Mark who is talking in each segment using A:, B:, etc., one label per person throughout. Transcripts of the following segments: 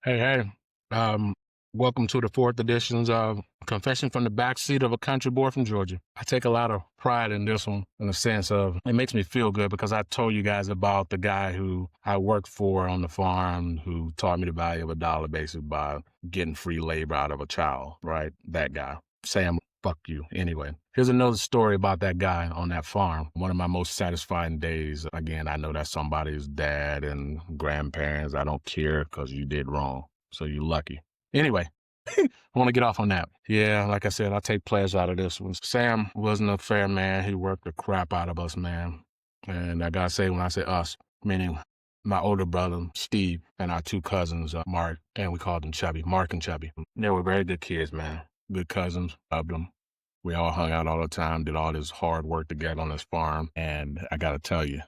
A: Hey, hey. Um, Welcome to the fourth editions of Confession from the Backseat of a Country Boy from Georgia. I take a lot of pride in this one in the sense of it makes me feel good because I told you guys about the guy who I worked for on the farm who taught me the value of a dollar basically by getting free labor out of a child, right? That guy. Sam, fuck you. Anyway, here's another story about that guy on that farm. One of my most satisfying days. Again, I know that's somebody's dad and grandparents. I don't care because you did wrong. So you're lucky. Anyway, I want to get off on that. Yeah, like I said, I take pleasure out of this one. Sam wasn't a fair man. He worked the crap out of us, man. And I gotta say, when I say us, meaning my older brother, Steve, and our two cousins, Mark, and we called them Chubby, Mark and Chubby. They were very good kids, man. Good cousins, loved them. We all hung out all the time, did all this hard work together on this farm. And I gotta tell you,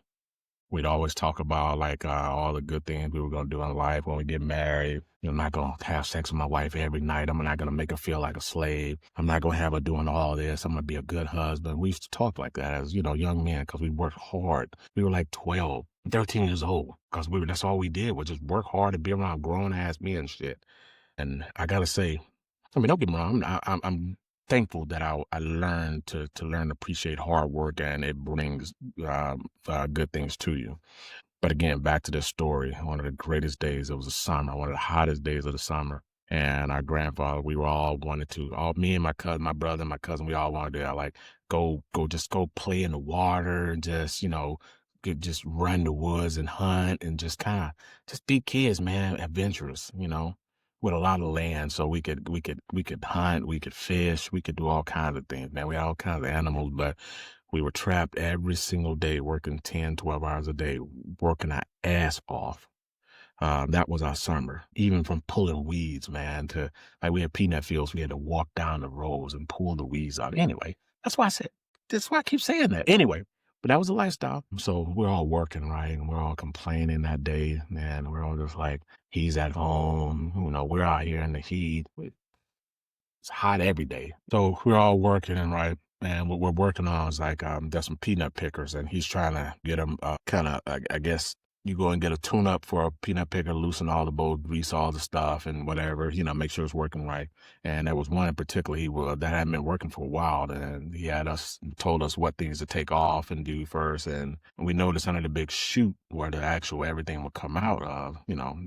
A: we'd always talk about like all the good things we were going to do in life when we get married. I'm not going to have sex with my wife every night. I'm not going to make her feel like a slave. I'm not going to have her doing all this. I'm going to be a good husband. We used to talk like that as, young men because we worked hard. We were like 12, 13 years old because that's all we did was just work hard and be around grown ass men and shit. And I got to say, I mean, don't get me wrong. I'm thankful that I learned to learn to appreciate hard work and it brings good things to you. But again, back to this story, one of the greatest days, it was the summer, one of the hottest days of the summer. And our grandfather, we were all wanted to, all me and my cousin, my brother and my cousin, we all wanted to like just go play in the water and just, just run the woods and hunt and just kind of just be kids, man, adventurous, with a lot of land. So we could hunt, we could fish, we could do all kinds of things, man. We had all kinds of animals, but we were trapped every single day, working 10, 12 hours a day, working our ass off. That was our summer, even from pulling weeds, man, to like we had peanut fields. We had to walk down the rows and pull the weeds out. Anyway, that's why I keep saying that. Anyway, but that was a lifestyle. So we're all working, right? And we're all complaining that day. And we're all just like, he's at home. We're out here in the heat. It's hot every day. So we're all working, right? And what we're working on is like, there's some peanut pickers and he's trying to get them kind of, I guess, you go and get a tune up for a peanut picker, loosen all the bolts, grease all the stuff and whatever, make sure it's working right. And there was one in particular that hadn't been working for a while. And he had told us what things to take off and do first. And we noticed under the big chute where the actual everything would come out of,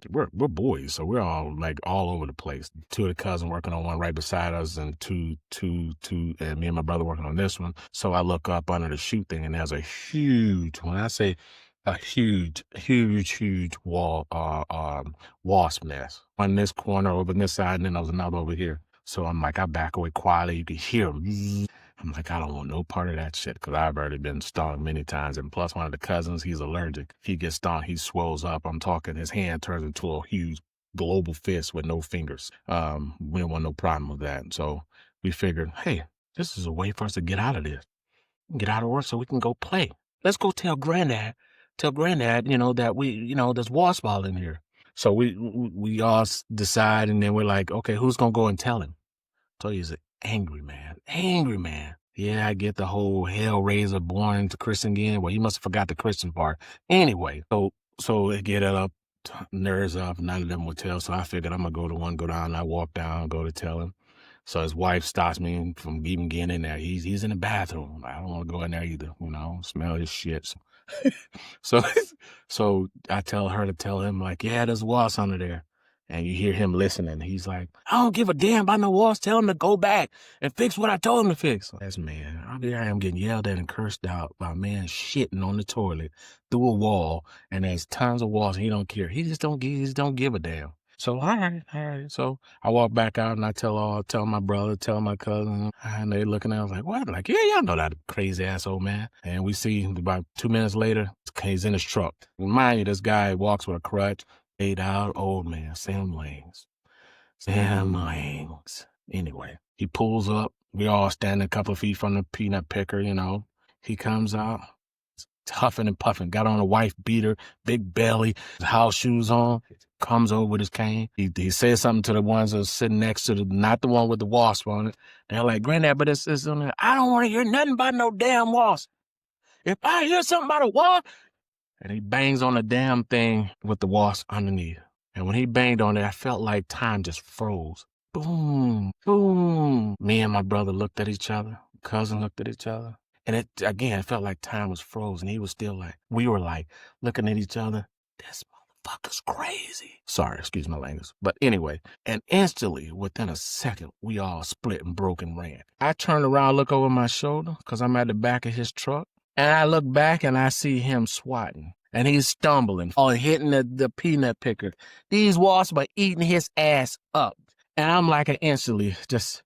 A: we're boys. So we're all like all over the place. Two of the cousins working on one right beside us and two, and me and my brother working on this one. So I look up under the chute thing and there's a huge, when I say a huge wasp nest on this corner over on this side, and then there was another over here. So I'm like, I back away quietly. You can hear them. I'm like, I don't want no part of that shit because I've already been stung many times. And plus, one of the cousins, he's allergic. He gets stung, he swells up. I'm talking, his hand turns into a huge global fist with no fingers. We don't want no problem with that. So we figured, hey, this is a way for us to get out of this, get out of work so we can go play. Let's go tell Granddad, that there's wasp all in here. So we all decide, and then we're like, okay, who's going to go and tell him? So he's an angry man. Yeah, I get the whole Hellraiser born to Christian again. Well, he must have forgot the Christian part. Anyway, so it get up, nerves up, none of them would tell. So I figured I'm going to go down. I walk down, go to tell him. So his wife stops me from even getting in there. He's in the bathroom. I don't want to go in there either, smell his shit. So, so I tell her to tell him like, yeah, there's wasps under there. And you hear him listening. He's like, I don't give a damn about no wasps. Tell him to go back and fix what I told him to fix. That's man. Here I am getting yelled at and cursed out by a man shitting on the toilet through a wall. And there's tons of wasps. He don't care. He just don't give a damn. So, all right. So I walk back out and I tell my brother, tell my cousin, and they looking at us like, what? Like, yeah, y'all know that crazy asshole, man. And we see about 2 minutes later, he's in his truck. Remind you, this guy walks with a crutch, laid out, old man, Sam Langs. Anyway, he pulls up. We all standing a couple of feet from the peanut picker, He comes out, huffing and puffing, got on a wife beater, big belly, house shoes on, comes over with his cane. He says something to the ones that are sitting next to not the one with the wasp on it. They're like, Granddad, but it's on there. I don't want to hear nothing about no damn wasp. If I hear something about a wasp, and he bangs on the damn thing with the wasp underneath. And when he banged on it, I felt like time just froze. Boom, boom. Me and my brother looked at each other. Cousin looked at each other. And it felt like time was frozen. He was still like, we were like looking at each other. This motherfucker's crazy. Sorry, excuse my language. But anyway, and instantly, within a second, we all split and broke and ran. I turned around, look over my shoulder, because I'm at the back of his truck. And I look back and I see him swatting. And he's stumbling, hitting the peanut picker. These wasps are eating his ass up. And I'm like, I instantly just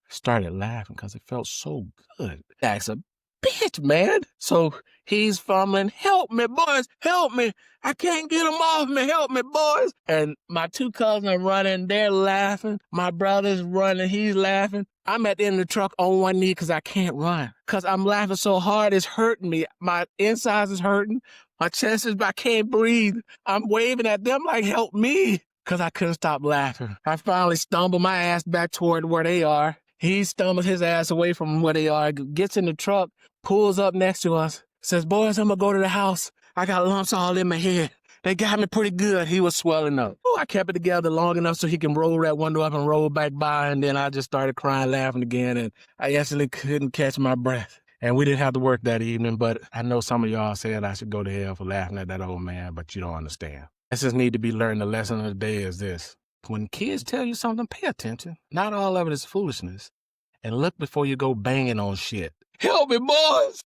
A: started laughing because it felt so good. That's a bitch, man. So he's fumbling, help me, boys, help me. I can't get him off me, help me, boys. And my two cousins are running, they're laughing. My brother's running, he's laughing. I'm at the end of the truck on one knee because I can't run. Because I'm laughing so hard, it's hurting me. My insides is hurting. My chest is, I can't breathe. I'm waving at them like, help me. Because I couldn't stop laughing. I finally stumbled my ass back toward where they are. He stumbles his ass away from where they are, gets in the truck, pulls up next to us, says, boys, I'm going to go to the house. I got lumps all in my head. They got me pretty good. He was swelling up. Oh, I kept it together long enough so he can roll that window up and roll back by, and then I just started crying, laughing again, and I instantly couldn't catch my breath. And we didn't have to work that evening, but I know some of y'all said I should go to hell for laughing at that old man, but you don't understand. I just need to be learning. The lesson of the day is this. When kids tell you something, pay attention. Not all of it is foolishness. And look before you go banging on shit. Help me, boys!